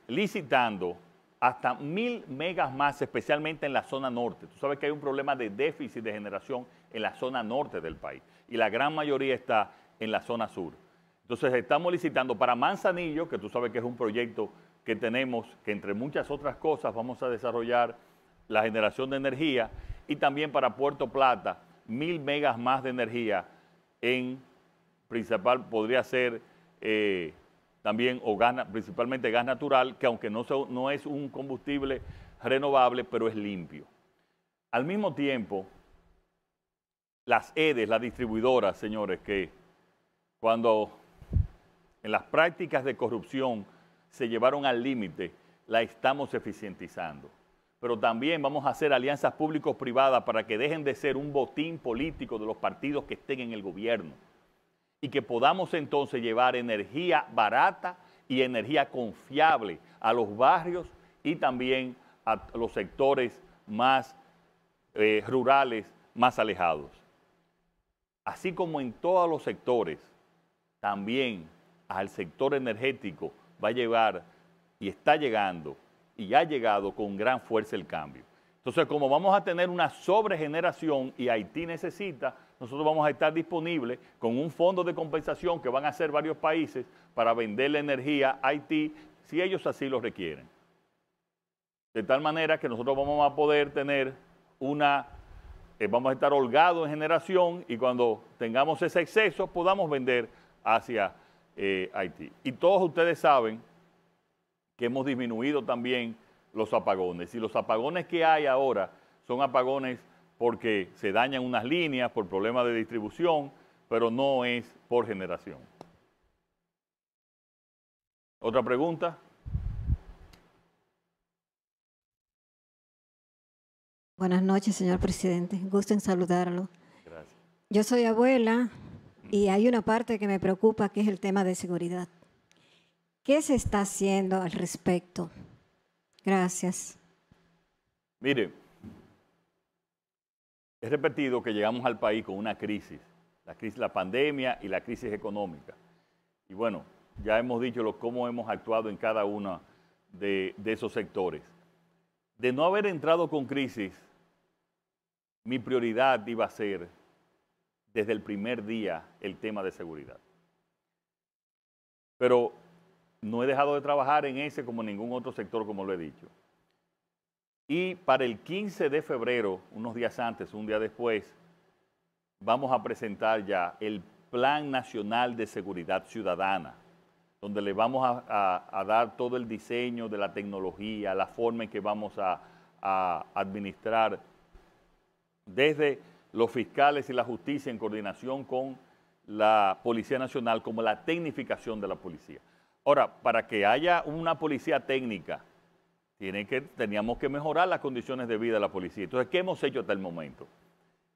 [SPEAKER 3] licitando hasta 1000 megas más, especialmente en la zona norte. Tú sabes que hay un problema de déficit de generación en la zona norte del país y la gran mayoría está en la zona sur. Entonces estamos licitando para Manzanillo, que tú sabes que es un proyecto que tenemos, que entre muchas otras cosas vamos a desarrollar la generación de energía, y también para Puerto Plata, 1000 megas más de energía en principal, podría ser también o gas, principalmente gas natural, que aunque no es un combustible renovable, pero es limpio. Al mismo tiempo, las EDES, las distribuidoras, señores, que cuando en las prácticas de corrupción se llevaron al límite, la estamos eficientizando. Pero también vamos a hacer alianzas público-privadas para que dejen de ser un botín político de los partidos que estén en el gobierno y que podamos entonces llevar energía barata y energía confiable a los barrios y también a los sectores más rurales, más alejados. Así como en todos los sectores, también al sector energético va a llevar y está llegando y ha llegado con gran fuerza el cambio. Entonces, como vamos a tener una sobregeneración y Haití necesita, nosotros vamos a estar disponibles con un fondo de compensación que van a hacer varios países para vender la energía a Haití si ellos así lo requieren. De tal manera que nosotros vamos a poder tener vamos a estar holgados en generación y cuando tengamos ese exceso podamos vender hacia Haití. Y todos ustedes saben que hemos disminuido también los apagones. Y los apagones que hay ahora son apagones porque se dañan unas líneas por problemas de distribución, pero no es por generación. ¿Otra pregunta?
[SPEAKER 16] Buenas noches, señor presidente. Gusto en saludarlo.
[SPEAKER 3] Gracias.
[SPEAKER 16] Yo soy abuela y hay una parte que me preocupa, que es el tema de seguridad. ¿Qué se está haciendo al respecto? Gracias.
[SPEAKER 3] Mire, he repetido que llegamos al país con una crisis, la pandemia y la crisis económica. Y bueno, ya hemos dicho cómo hemos actuado en cada uno de esos sectores. De no haber entrado con crisis, mi prioridad iba a ser, desde el primer día, el tema de seguridad. Pero no he dejado de trabajar en ese como en ningún otro sector, como lo he dicho. Y para el 15 de febrero, unos días antes, un día después, vamos a presentar ya el Plan Nacional de Seguridad Ciudadana, donde le vamos a dar todo el diseño de la tecnología, la forma en que vamos a administrar desde los fiscales y la justicia en coordinación con la Policía Nacional, como la tecnificación de la policía. Ahora, para que haya una policía técnica, teníamos que mejorar las condiciones de vida de la policía. Entonces, ¿qué hemos hecho hasta el momento?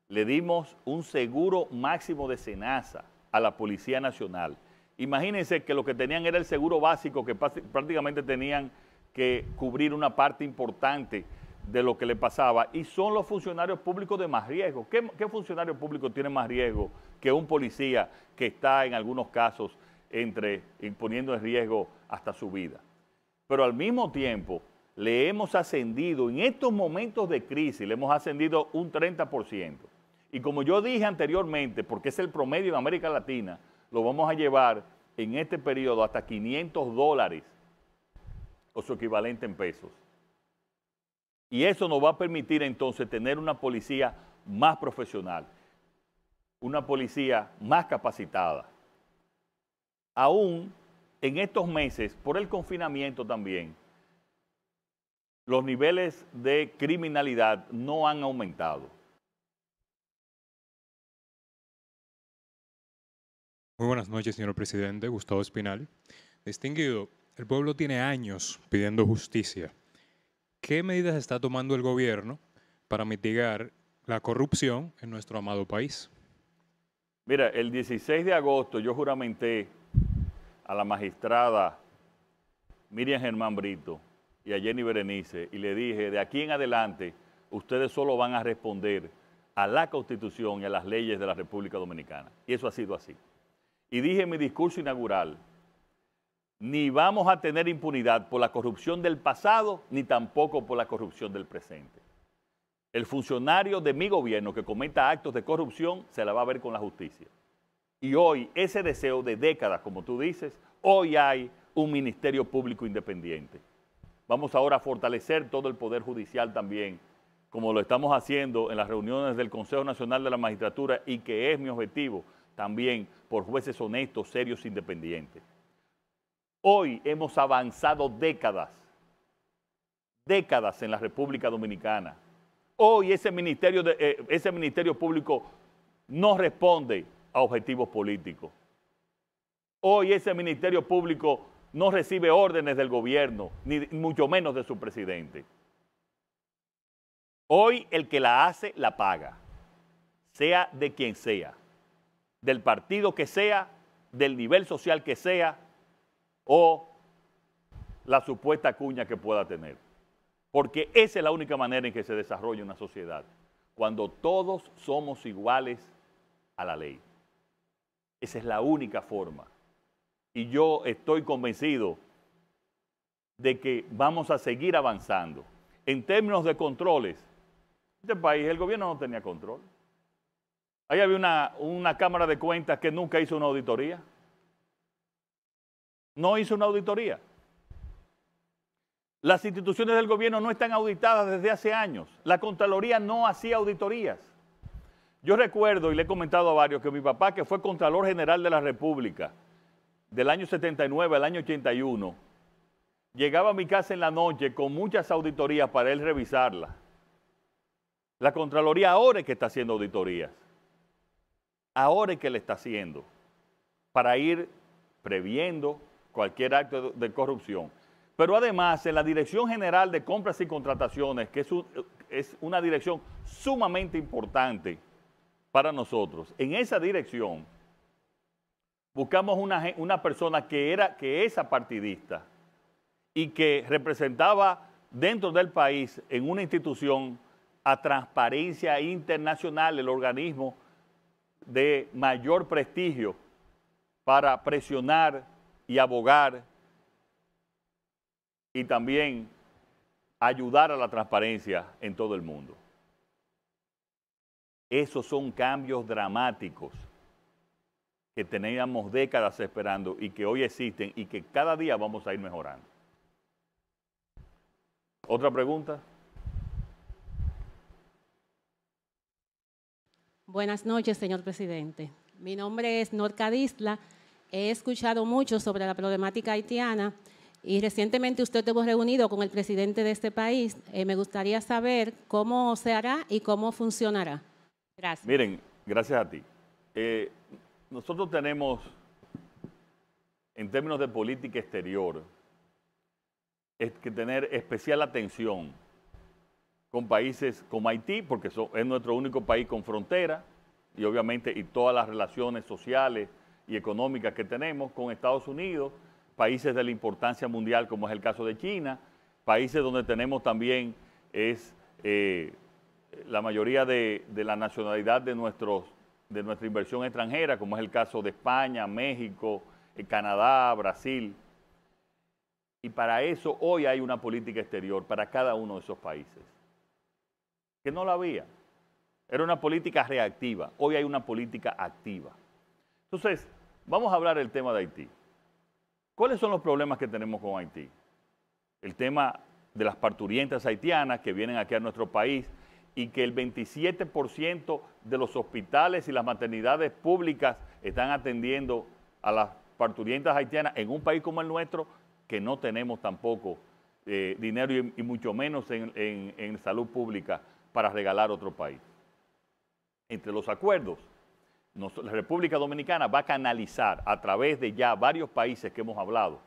[SPEAKER 3] Le dimos un seguro máximo de SENASA a la Policía Nacional. Imagínense que lo que tenían era el seguro básico, que prácticamente tenían que cubrir una parte importante de lo que le pasaba, y son los funcionarios públicos de más riesgo. ¿Qué funcionario público tiene más riesgo que un policía que está en algunos casos poniendo en riesgo hasta su vida? Pero al mismo tiempo le hemos ascendido, en estos momentos de crisis, le hemos ascendido un 30%. Y como yo dije anteriormente, porque es el promedio en América Latina, lo vamos a llevar en este periodo hasta $500 o su equivalente en pesos. Y eso nos va a permitir entonces tener una policía más profesional, una policía más capacitada. Aún en estos meses, por el confinamiento también, los niveles de criminalidad no han aumentado.
[SPEAKER 17] Muy buenas noches, señor presidente. Gustavo Espinal. Distinguido, el pueblo tiene años pidiendo justicia. ¿Qué medidas está tomando el gobierno para mitigar la corrupción en nuestro amado país?
[SPEAKER 3] Mira, el 16 de agosto yo juramenté a la magistrada Miriam Germán Brito y a Jenny Berenice y le dije, de aquí en adelante, ustedes solo van a responder a la Constitución y a las leyes de la República Dominicana. Y eso ha sido así. Y dije en mi discurso inaugural, ni vamos a tener impunidad por la corrupción del pasado, ni tampoco por la corrupción del presente. El funcionario de mi gobierno que cometa actos de corrupción se la va a ver con la justicia. Y hoy, ese deseo de décadas, como tú dices, hoy hay un Ministerio Público independiente. Vamos ahora a fortalecer todo el Poder Judicial también, como lo estamos haciendo en las reuniones del Consejo Nacional de la Magistratura y que es mi objetivo también por jueces honestos, serios, independientes. Hoy hemos avanzado décadas en la República Dominicana. Hoy ese Ministerio Público no responde a objetivos políticos. Hoy ese Ministerio Público no recibe órdenes del gobierno, ni mucho menos de su presidente. Hoy el que la hace, la paga, sea de quien sea, del partido que sea, del nivel social que sea, o la supuesta cuña que pueda tener. Porque esa es la única manera en que se desarrolla una sociedad, cuando todos somos iguales a la ley. Esa es la única forma. Y yo estoy convencido de que vamos a seguir avanzando. En términos de controles, este país, el gobierno no tenía control. Ahí había una Cámara de Cuentas que nunca hizo una auditoría. No hizo una auditoría. Las instituciones del gobierno no están auditadas desde hace años. La Contraloría no hacía auditorías. Yo recuerdo, y le he comentado a varios, que mi papá, que fue Contralor General de la República, del año 79 al año 81, llegaba a mi casa en la noche con muchas auditorías para él revisarlas. La Contraloría ahora es que está haciendo auditorías. Ahora es que le está haciendo, para ir previendo cualquier acto de corrupción. Pero además, en la Dirección General de Compras y Contrataciones, que es una dirección sumamente importante para nosotros, en esa dirección buscamos una persona que es apartidista y que representaba dentro del país, en una institución, a Transparencia Internacional, el organismo de mayor prestigio para presionar y abogar y también ayudar a la transparencia en todo el mundo. Esos son cambios dramáticos que teníamos décadas esperando y que hoy existen y que cada día vamos a ir mejorando. ¿Otra pregunta?
[SPEAKER 18] Buenas noches, señor presidente. Mi nombre es Norca Disla. He escuchado mucho sobre la problemática haitiana y recientemente usted estuvo reunido con el presidente de este país. Me gustaría saber cómo se hará y cómo funcionará. Gracias.
[SPEAKER 3] Miren, gracias a ti. Nosotros tenemos, en términos de política exterior, que tener especial atención con países como Haití, porque es nuestro único país con frontera, y obviamente y todas las relaciones sociales y económicas que tenemos con Estados Unidos, países de la importancia mundial como es el caso de China, países donde tenemos también la mayoría de la nacionalidad de nuestra inversión extranjera, como es el caso de España, México, Canadá, Brasil. Y para eso hoy hay una política exterior para cada uno de esos países, que no la había. Era una política reactiva, hoy hay una política activa. Entonces, vamos a hablar del tema de Haití. ¿Cuáles son los problemas que tenemos con Haití? El tema de las parturientas haitianas que vienen aquí a nuestro país y que el 27% de los hospitales y las maternidades públicas están atendiendo a las parturientas haitianas en un país como el nuestro, que no tenemos tampoco dinero y mucho menos en salud pública para regalar a otro país. Entre los acuerdos, la República Dominicana va a canalizar a través de ya varios países que hemos hablado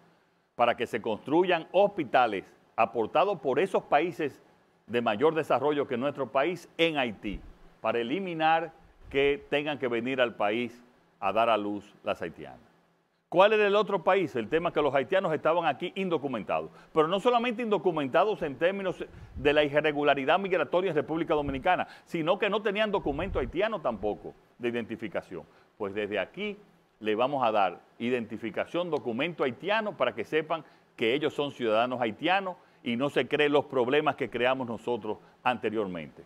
[SPEAKER 3] para que se construyan hospitales aportados por esos países de mayor desarrollo que nuestro país en Haití, para eliminar que tengan que venir al país a dar a luz las haitianas. ¿Cuál era el otro país? El tema que los haitianos estaban aquí indocumentados. Pero no solamente indocumentados en términos de la irregularidad migratoria en República Dominicana, sino que no tenían documento haitiano tampoco de identificación. Pues desde aquí le vamos a dar identificación, documento haitiano, para que sepan que ellos son ciudadanos haitianos y no se creen los problemas que creamos nosotros anteriormente.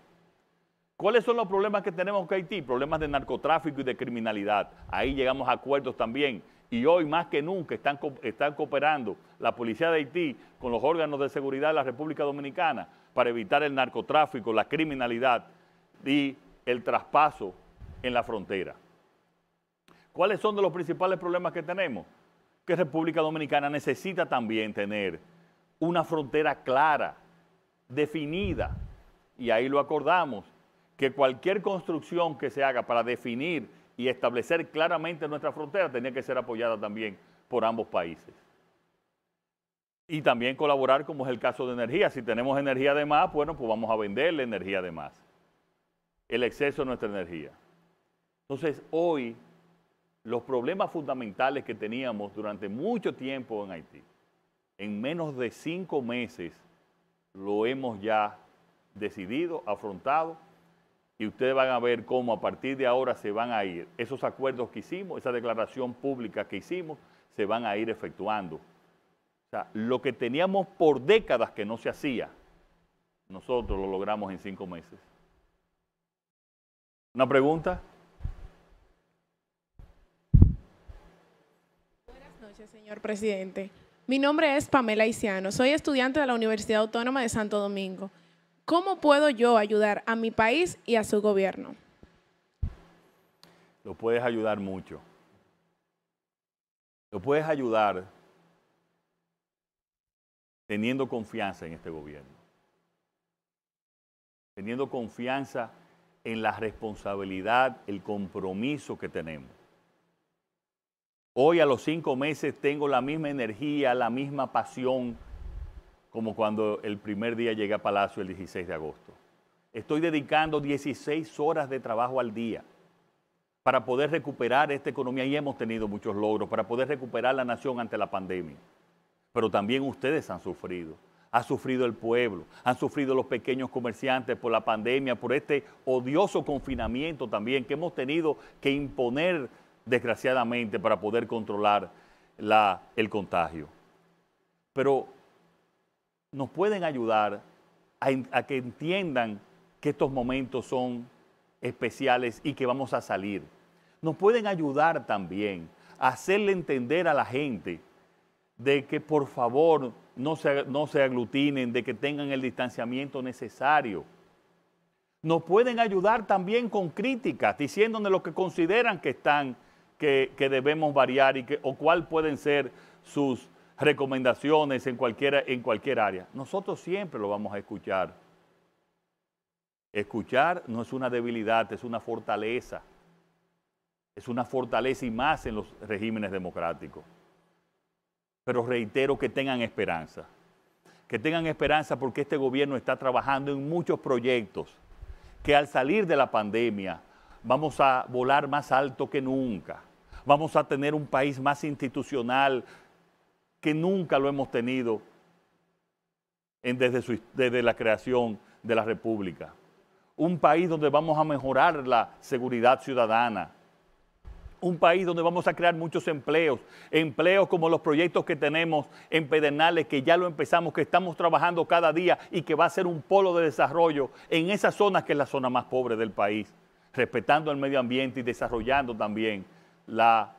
[SPEAKER 3] ¿Cuáles son los problemas que tenemos con Haití? Problemas de narcotráfico y de criminalidad. Ahí llegamos a acuerdos también. Y hoy más que nunca están cooperando la policía de Haití con los órganos de seguridad de la República Dominicana para evitar el narcotráfico, la criminalidad y el traspaso en la frontera. ¿Cuáles son de los principales problemas que tenemos? Que República Dominicana necesita también tener una frontera clara, definida, y ahí lo acordamos, que cualquier construcción que se haga para definir y establecer claramente nuestra frontera tenía que ser apoyada también por ambos países. Y también colaborar, como es el caso de energía. Si tenemos energía de más, bueno, pues vamos a venderle energía de más. El exceso de nuestra energía. Entonces, hoy, los problemas fundamentales que teníamos durante mucho tiempo en Haití, en menos de 5 meses, lo hemos ya decidido, afrontado, y ustedes van a ver cómo a partir de ahora se van a ir. Esos acuerdos que hicimos, esa declaración pública que hicimos, se van a ir efectuando. O sea, lo que teníamos por décadas que no se hacía, nosotros lo logramos en 5 meses. ¿Una pregunta?
[SPEAKER 19] Buenas noches, señor presidente. Mi nombre es Pamela Isiano. Soy estudiante de la Universidad Autónoma de Santo Domingo. ¿Cómo puedo yo ayudar a mi país y a su gobierno?
[SPEAKER 3] Lo puedes ayudar mucho. Lo puedes ayudar teniendo confianza en este gobierno. Teniendo confianza en la responsabilidad, el compromiso que tenemos. Hoy a los 5 meses tengo la misma energía, la misma pasión como cuando el primer día llegué a Palacio el 16 de agosto. Estoy dedicando 16 horas de trabajo al día para poder recuperar esta economía, y hemos tenido muchos logros, para poder recuperar la nación ante la pandemia. Pero también ustedes han sufrido. Ha sufrido el pueblo, han sufrido los pequeños comerciantes por la pandemia, por este odioso confinamiento también que hemos tenido que imponer desgraciadamente para poder controlar el contagio. Pero nos pueden ayudar a que entiendan que estos momentos son especiales y que vamos a salir. Nos pueden ayudar también a hacerle entender a la gente de que por favor no se aglutinen, de que tengan el distanciamiento necesario. Nos pueden ayudar también con críticas, diciéndonos lo que consideran que debemos variar o cuál pueden ser sus recomendaciones en cualquier área. Nosotros siempre lo vamos a escuchar. Escuchar no es una debilidad, es una fortaleza. Es una fortaleza y más en los regímenes democráticos. Pero reitero que tengan esperanza. Que tengan esperanza porque este gobierno está trabajando en muchos proyectos que al salir de la pandemia vamos a volar más alto que nunca. Vamos a tener un país más institucional que nunca lo hemos tenido desde la creación de la República. Un país donde vamos a mejorar la seguridad ciudadana. Un país donde vamos a crear muchos empleos como los proyectos que tenemos en Pedernales, que ya lo empezamos, que estamos trabajando cada día y que va a ser un polo de desarrollo en esa zona que es la zona más pobre del país, respetando el medio ambiente y desarrollando también la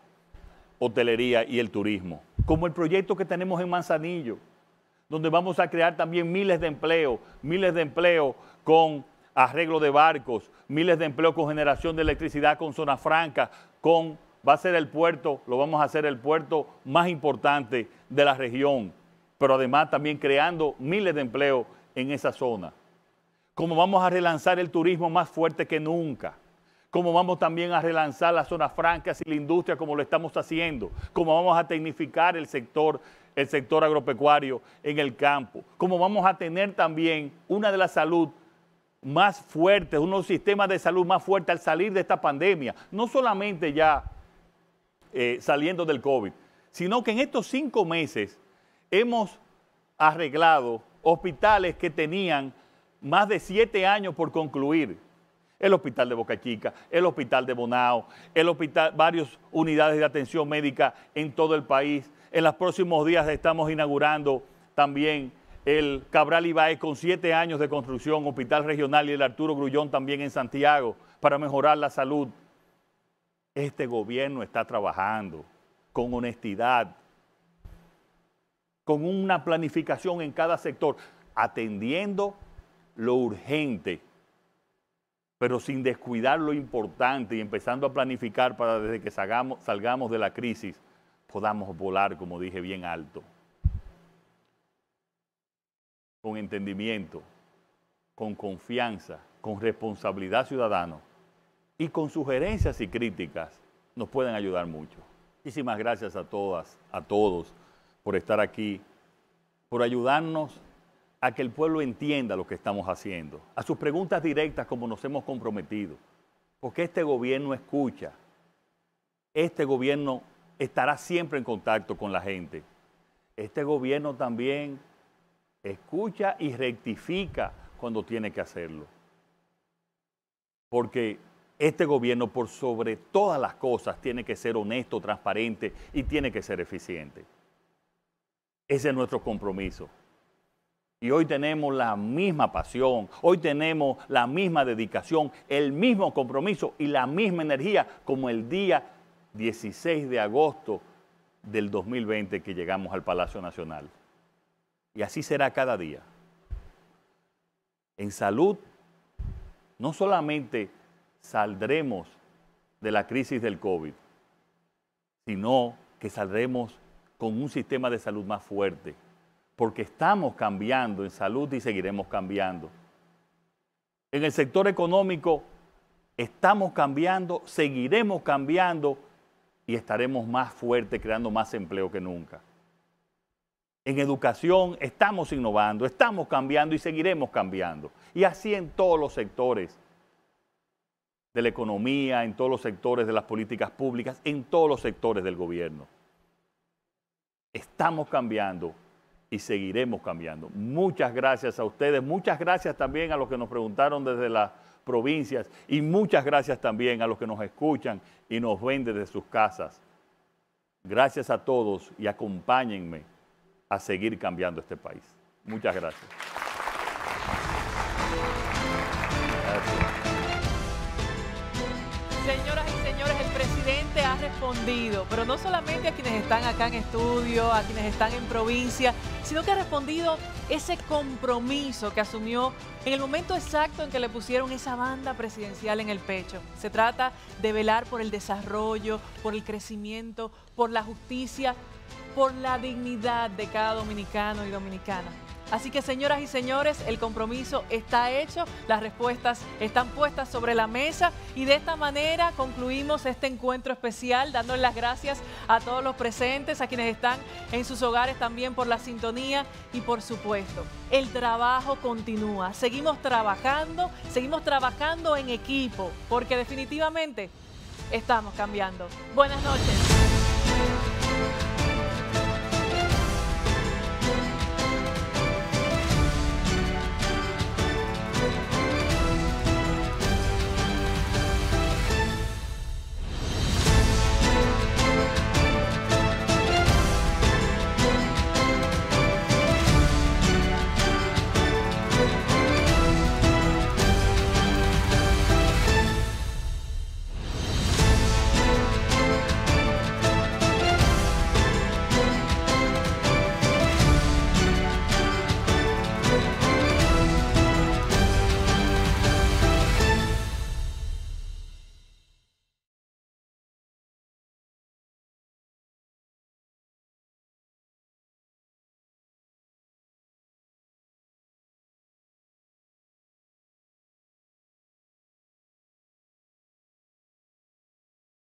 [SPEAKER 3] hotelería y el turismo. Como el proyecto que tenemos en Manzanillo, donde vamos a crear también miles de empleos con arreglo de barcos, miles de empleos con generación de electricidad con zona franca, va a ser el puerto, lo vamos a hacer el puerto más importante de la región, pero además también creando miles de empleos en esa zona. Como vamos a relanzar el turismo más fuerte que nunca, como vamos también a relanzar las zonas francas y la industria como lo estamos haciendo, como vamos a tecnificar el sector agropecuario en el campo, como vamos a tener también una de las salud más fuertes, unos sistemas de salud más fuertes al salir de esta pandemia, no solamente ya saliendo del COVID, sino que en estos 5 meses hemos arreglado hospitales que tenían más de 7 años por concluir. El hospital de Boca Chica, el hospital de Bonao, varias unidades de atención médica en todo el país. En los próximos días estamos inaugurando también el Cabral Ibáez con 7 años de construcción, hospital regional, y el Arturo Grullón también en Santiago para mejorar la salud. Este gobierno está trabajando con honestidad, con una planificación en cada sector, atendiendo lo urgente, pero sin descuidar lo importante y empezando a planificar para desde que salgamos de la crisis podamos volar, como dije, bien alto, con entendimiento, con confianza, con responsabilidad ciudadana y con sugerencias y críticas nos pueden ayudar mucho. Muchísimas gracias a todas, a todos por estar aquí, por ayudarnos a que el pueblo entienda lo que estamos haciendo, a sus preguntas directas como nos hemos comprometido, porque este gobierno escucha, este gobierno estará siempre en contacto con la gente, este gobierno también escucha y rectifica cuando tiene que hacerlo, porque este gobierno por sobre todas las cosas tiene que ser honesto, transparente y tiene que ser eficiente. Ese es nuestro compromiso. Y hoy tenemos la misma pasión, hoy tenemos la misma dedicación, el mismo compromiso y la misma energía como el día 16 de agosto del 2020 que llegamos al Palacio Nacional. Y así será cada día. En salud, no solamente saldremos de la crisis del COVID, sino que saldremos con un sistema de salud más fuerte, porque estamos cambiando en salud y seguiremos cambiando. En el sector económico estamos cambiando, seguiremos cambiando y estaremos más fuertes, creando más empleo que nunca. En educación estamos innovando, estamos cambiando y seguiremos cambiando. Y así en todos los sectores de la economía, en todos los sectores de las políticas públicas, en todos los sectores del gobierno. Estamos cambiando y seguiremos cambiando. Muchas gracias a ustedes, muchas gracias también a los que nos preguntaron desde las provincias y muchas gracias también a los que nos escuchan y nos ven desde sus casas. Gracias a todos y acompáñenme a seguir cambiando este país. Muchas gracias.
[SPEAKER 1] Señoras y señores, el presidente ha respondido, pero no solamente a quienes están acá en estudio, a quienes están en provincia, sino que ha respondido ese compromiso que asumió en el momento exacto en que le pusieron esa banda presidencial en el pecho. Se trata de velar por el desarrollo, por el crecimiento, por la justicia, por la dignidad de cada dominicano y dominicana. Así que, señoras y señores, el compromiso está hecho, las respuestas están puestas sobre la mesa y de esta manera concluimos este encuentro especial, dándole las gracias a todos los presentes, a quienes están en sus hogares también por la sintonía y, por supuesto, el trabajo continúa. Seguimos trabajando en equipo, porque definitivamente estamos cambiando. Buenas noches.